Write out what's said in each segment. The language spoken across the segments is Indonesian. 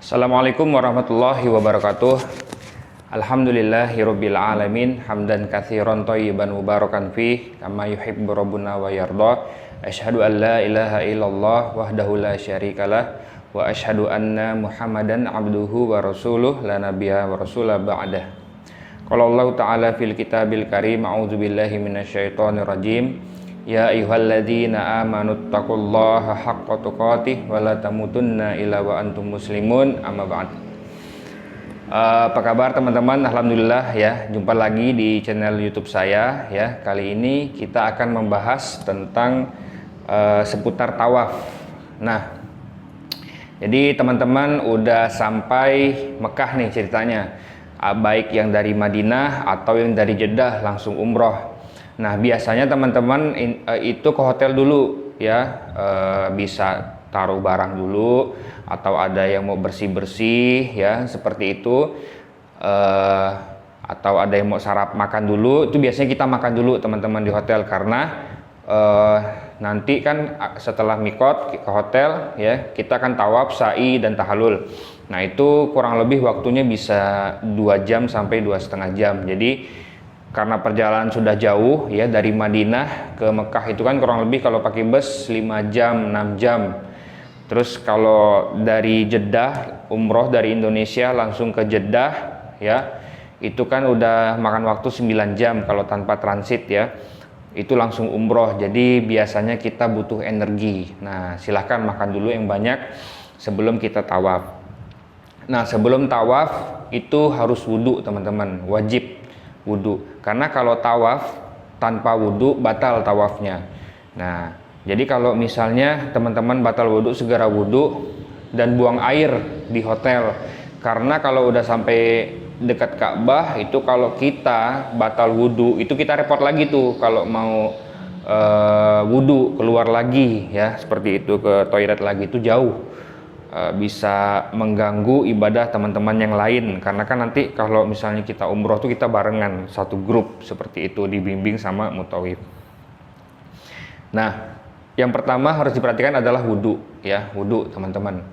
Assalamualaikum warahmatullahi wabarakatuh. Alhamdulillahirabbil alamin hamdan katsiran thayyiban mubarakan fih kama yuhibbu rabbuna wa yarda. Asyhadu an la ilaha illallah wahdahu la syarikalah wa asyhadu anna Muhammadan abduhu wa rasuluh la nabiyya wa rasula ba'dah. Qala Allah ta'ala fil kitabil karim a'udzubillahi minasyaitonir rajim. Ya ayyuhalladzina amanu taqullaha haqqa tuqatih wa la tamutunna illa wa antum muslimun amma ba'd. Apa kabar teman-teman? Alhamdulillah ya, jumpa lagi di channel YouTube saya ya. Kali ini kita akan membahas tentang seputar tawaf. Nah, jadi teman-teman udah sampai Mekah nih ceritanya. Baik yang dari Madinah atau yang dari Jeddah langsung umroh. Nah, biasanya teman-teman itu ke hotel dulu ya, bisa taruh barang dulu atau ada yang mau bersih-bersih ya seperti itu, atau ada yang mau sarap makan dulu. Itu biasanya kita makan dulu teman-teman di hotel karena nanti kan setelah mikot ke hotel ya, kita akan tawaf, sa'i dan tahallul. Nah, itu kurang lebih waktunya bisa 2 jam sampai 2,5 jam. Jadi karena perjalanan sudah jauh ya, dari Madinah ke Mekah itu kan kurang lebih kalau pakai bus 5 jam 6 jam. Terus kalau dari Jeddah umroh dari Indonesia langsung ke Jeddah ya, itu kan udah makan waktu 9 jam kalau tanpa transit ya. Itu langsung umroh. Jadi biasanya kita butuh energi. Nah, silahkan makan dulu yang banyak sebelum kita tawaf. Nah, sebelum tawaf itu harus wudhu teman-teman, wajib wudhu, karena kalau tawaf tanpa wudhu batal tawafnya. Nah, jadi kalau misalnya teman-teman batal wudhu, segera wudhu dan buang air di hotel, karena kalau udah sampai dekat Ka'bah itu kalau kita batal wudhu itu kita repot lagi tuh kalau mau wudhu, keluar lagi ya seperti itu, ke toilet lagi itu jauh. Bisa mengganggu ibadah teman-teman yang lain, karena kan nanti kalau misalnya kita umroh tuh kita barengan satu grup seperti itu, dibimbing sama mutawif. Nah, yang pertama harus diperhatikan adalah wudhu ya, wudhu teman-teman.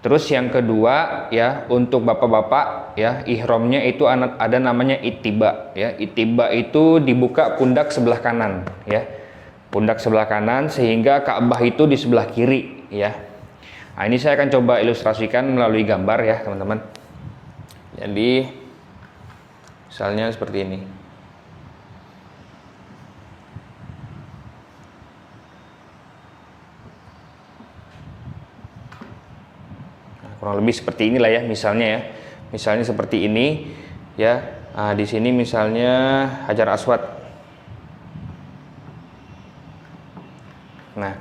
Terus yang kedua ya, untuk bapak-bapak ya, ihramnya itu ada namanya ittiba ya. Ittiba itu dibuka pundak sebelah kanan ya, pundak sebelah kanan, sehingga Ka'bah itu di sebelah kiri ya. Nah, ini saya akan coba ilustrasikan melalui gambar ya teman-teman. Jadi misalnya seperti ini. Nah, kurang lebih seperti inilah ya, misalnya ya. Misalnya seperti ini ya. Nah, di sini misalnya Hajar Aswad. Nah,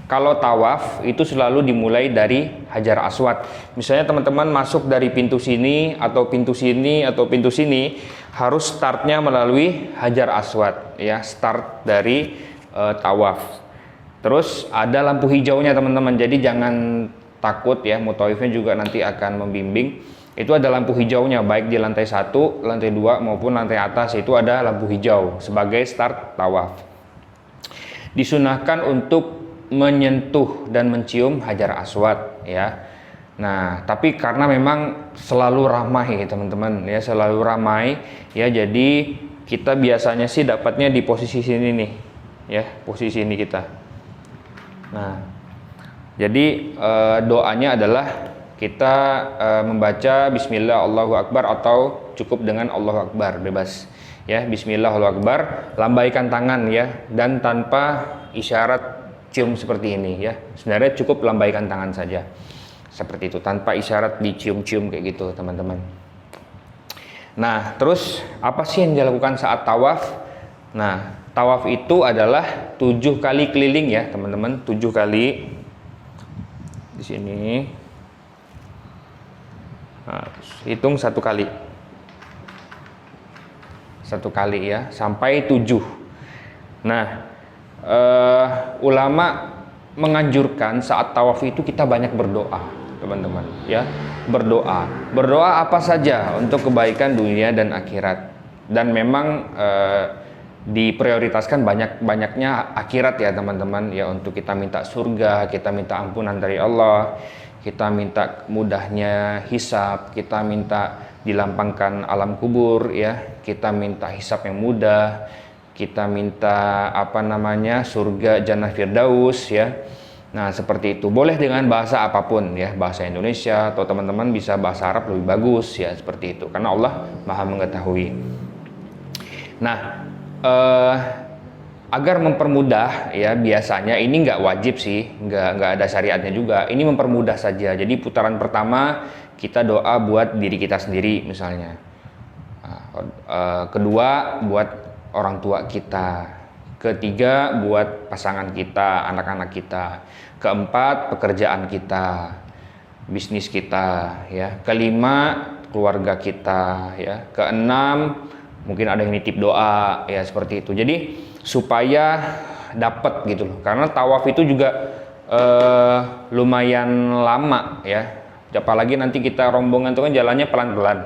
kalau tawaf itu selalu dimulai dari Hajar Aswad. Misalnya teman-teman masuk dari pintu sini atau pintu sini atau pintu sini, harus startnya melalui Hajar Aswad ya, start dari tawaf. Terus ada lampu hijaunya teman-teman, jadi jangan takut ya, mutawifnya juga nanti akan membimbing. Itu ada lampu hijaunya, baik di lantai 1, lantai 2 maupun lantai atas, itu ada lampu hijau sebagai start tawaf. Disunahkan untuk menyentuh dan mencium Hajar Aswad ya. Nah, tapi karena memang selalu ramai teman-teman ya, selalu ramai ya, jadi kita biasanya sih dapatnya di posisi sini nih ya, posisi ini kita. Nah, jadi doanya adalah kita membaca Bismillah Allahu Akbar atau cukup dengan Allahu Akbar, bebas ya. Bismillah Allahu Akbar, lambaikan tangan ya, dan tanpa isyarat cium seperti ini ya. Sebenarnya cukup lambaikan tangan saja seperti itu, tanpa isyarat dicium-cium kayak gitu teman-teman. Nah, terus apa sih yang dilakukan saat tawaf? Nah, tawaf itu adalah 7 kali keliling ya teman-teman, 7 kali di sini. Nah, hitung 1 kali ya, sampai 7. Nah, ulama menganjurkan saat tawaf itu kita banyak berdoa teman-teman ya. Berdoa apa saja untuk kebaikan dunia dan akhirat, dan memang diprioritaskan banyaknya akhirat ya teman-teman ya, untuk kita minta surga, kita minta ampunan dari Allah, kita minta mudahnya hisab, kita minta dilapangkan alam kubur ya, kita minta hisab yang mudah, kita minta surga jannah firdaus ya. Nah, seperti itu. Boleh dengan bahasa apapun ya, bahasa Indonesia atau teman-teman bisa bahasa Arab lebih bagus ya, seperti itu. Karena Allah Maha mengetahui. Nah, agar mempermudah ya, biasanya ini nggak wajib sih, nggak ada syariatnya juga. Ini mempermudah saja. Jadi putaran pertama kita doa buat diri kita sendiri misalnya. Kedua buat orang tua kita. Ketiga buat pasangan kita, anak-anak kita. Keempat pekerjaan kita, bisnis kita ya. Kelima keluarga kita ya. Keenam mungkin ada yang nitip doa ya, seperti itu. Jadi supaya dapat gitu loh. Karena tawaf itu juga lumayan lama ya. Apalagi nanti kita rombongan itu kan jalannya pelan-pelan.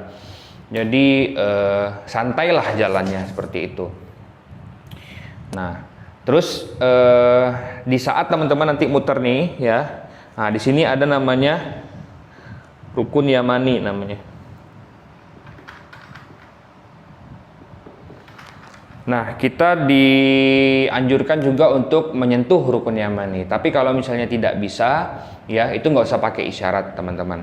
Jadi santailah jalannya, seperti itu. Nah, terus di saat teman-teman nanti muter nih ya. Nah, di sini ada namanya rukun yamani namanya. Nah, kita dianjurkan juga untuk menyentuh rukun yamani. Tapi kalau misalnya tidak bisa, ya itu nggak usah pakai isyarat, teman-teman.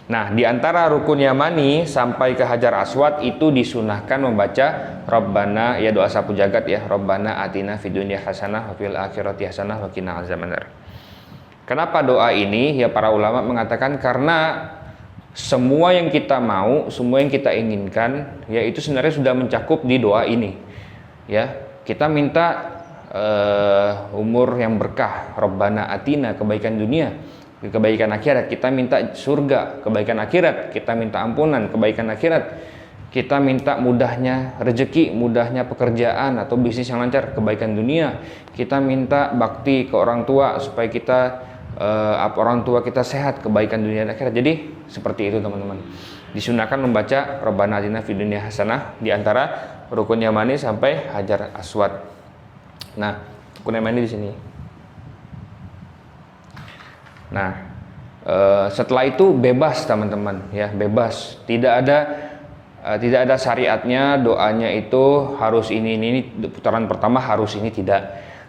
Nah, di antara rukun yamani sampai ke Hajar Aswad itu disunahkan membaca Rabbana, ya doa sapu jagat ya. Rabbana atina fid dunya hasanah wa fil akhirati hasanah wa qina azabannar. Kenapa doa ini? Ya para ulama mengatakan karena semua yang kita mau, semua yang kita inginkan, ya itu sebenarnya sudah mencakup di doa ini. Ya, kita minta umur yang berkah, Rabbana atina, kebaikan dunia, kebaikan akhirat. Kita minta surga, kebaikan akhirat. Kita minta ampunan, kebaikan akhirat. Kita minta mudahnya rezeki, mudahnya pekerjaan atau bisnis yang lancar, kebaikan dunia. Kita minta bakti ke orang tua supaya kita orang tua kita sehat, kebaikan dunia dan akhirat. Jadi seperti itu, teman-teman. Disunahkan membaca Rabbana atina fid dunya hasanah di antara rukun yamani sampai Hajar Aswad. Nah, rukun yamani di sini. Nah, setelah itu bebas, teman-teman, ya bebas. Tidak ada syariatnya doanya itu harus ini putaran pertama harus ini, tidak.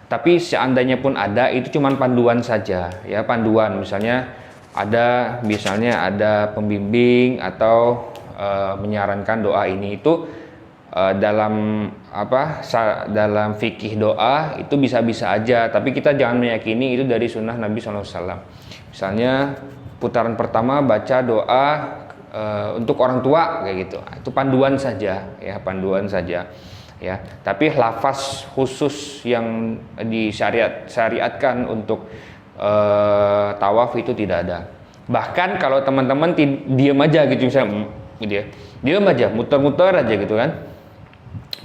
Tapi seandainya pun ada, itu cuma panduan saja, ya panduan. Misalnya ada pembimbing atau menyarankan doa ini itu dalam fikih doa itu bisa-bisa aja, tapi kita jangan meyakini itu dari sunnah Nabi SAW. Misalnya putaran pertama baca doa untuk orang tua kayak gitu, itu panduan saja ya, panduan saja ya. Tapi lafaz khusus yang disyariatkan untuk tawaf itu tidak ada. Bahkan kalau teman-teman diam aja gitu misalnya gitu ya, diam aja, muter-muter aja gitu kan,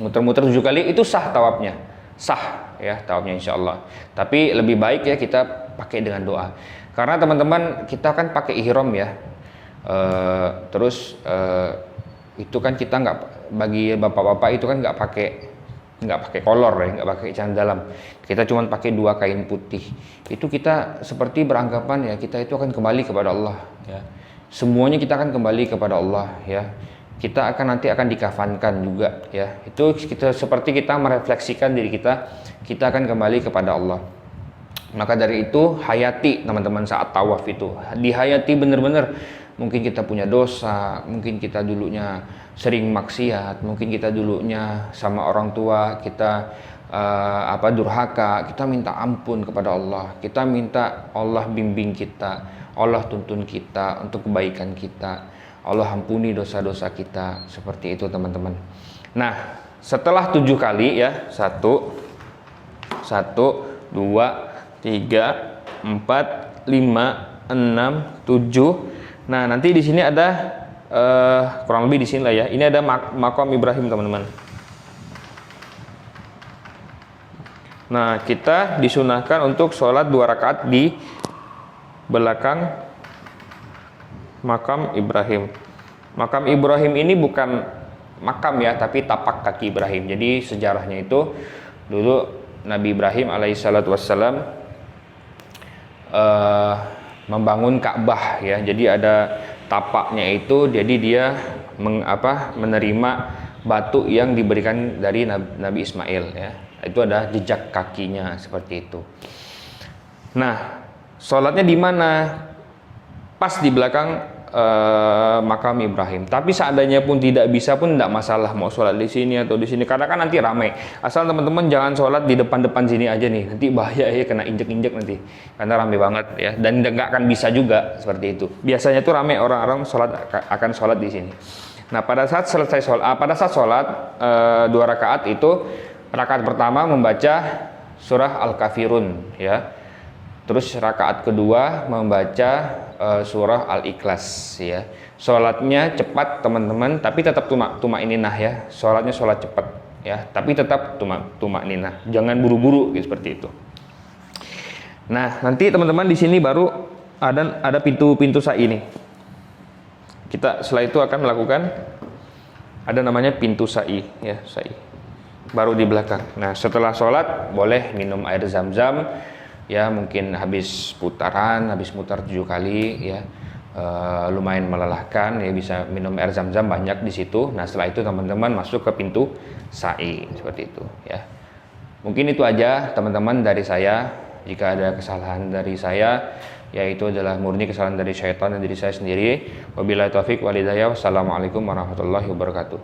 muter-muter 7 kali itu sah tawafnya, sah ya tawafnya insyaallah. Tapi lebih baik ya kita pakai dengan doa, karena teman-teman kita kan pakai ihram ya. Itu kan kita nggak, bagi bapak-bapak itu kan nggak pakai kolor ya, nggak pakai celana dalam. Kita cuma pakai 2 kain putih. Itu kita seperti beranggapan ya kita itu akan kembali kepada Allah ya. Semuanya kita akan kembali kepada Allah ya. Kita nanti akan dikafankan juga ya. Itu kita seperti kita merefleksikan diri kita akan kembali kepada Allah. Maka dari itu hayati teman-teman saat tawaf itu. Dihayati benar-benar. Mungkin kita punya dosa, mungkin kita dulunya sering maksiat, mungkin kita dulunya sama orang tua kita durhaka. Kita minta ampun kepada Allah. Kita minta Allah bimbing kita, Allah tuntun kita untuk kebaikan kita. Allah ampuni dosa-dosa kita. Seperti itu, teman-teman. Nah, setelah 7 kali ya, 1, 2, 3, 4, 5, 6, 7. Nah, nanti di sini ada kurang lebih di sini lah ya. Ini ada makom Ibrahim, teman-teman. Nah, kita disunahkan untuk sholat 2 rakaat di belakang makam Ibrahim. Makam Ibrahim ini bukan makam ya, tapi tapak kaki Ibrahim. Jadi sejarahnya itu dulu Nabi Ibrahim alaihissalatu wassalam membangun Ka'bah ya. Jadi ada tapaknya itu, jadi dia menerima batu yang diberikan dari Nabi Ismail ya. Itu ada jejak kakinya seperti itu. Nah, sholatnya di mana? Pas di belakang makam Ibrahim. Tapi seandainya pun tidak bisa pun tidak masalah mau sholat di sini atau di sini, karena kan nanti ramai. Asal teman-teman jangan sholat di depan-depan sini aja nih, nanti bahaya ya, kena injek-injek nanti, karena ramai banget ya, dan nggak akan bisa juga seperti itu. Biasanya tuh ramai orang-orang akan sholat di sini. Nah, pada saat sholat 2 rakaat itu, rakaat pertama membaca surah Al-Kafirun ya. Terus rakaat kedua membaca surah Al-Ikhlas ya. Sholatnya cepat teman-teman, tapi tetap tumaninah ya. Sholatnya sholat cepat ya, tapi tetap tumaninah. Jangan buru-buru gitu, seperti itu. Nah, nanti teman-teman di sini baru ada pintu sa'i ini. Kita setelah itu akan melakukan ada namanya pintu sa'i ya, sa'i. Baru di belakang. Nah, setelah sholat boleh minum air zam-zam. Ya, mungkin habis mutar 7 kali ya, lumayan melelahkan ya, bisa minum air zam-zam banyak di situ. Nah, setelah itu teman-teman masuk ke pintu sa'i seperti itu ya. Mungkin itu aja teman-teman dari saya. Jika ada kesalahan dari saya, yaitu adalah murni kesalahan dari syaitan dan diri saya sendiri. Wabillahi taufik wal hidayah. Wassalamualaikum warahmatullahi wabarakatuh.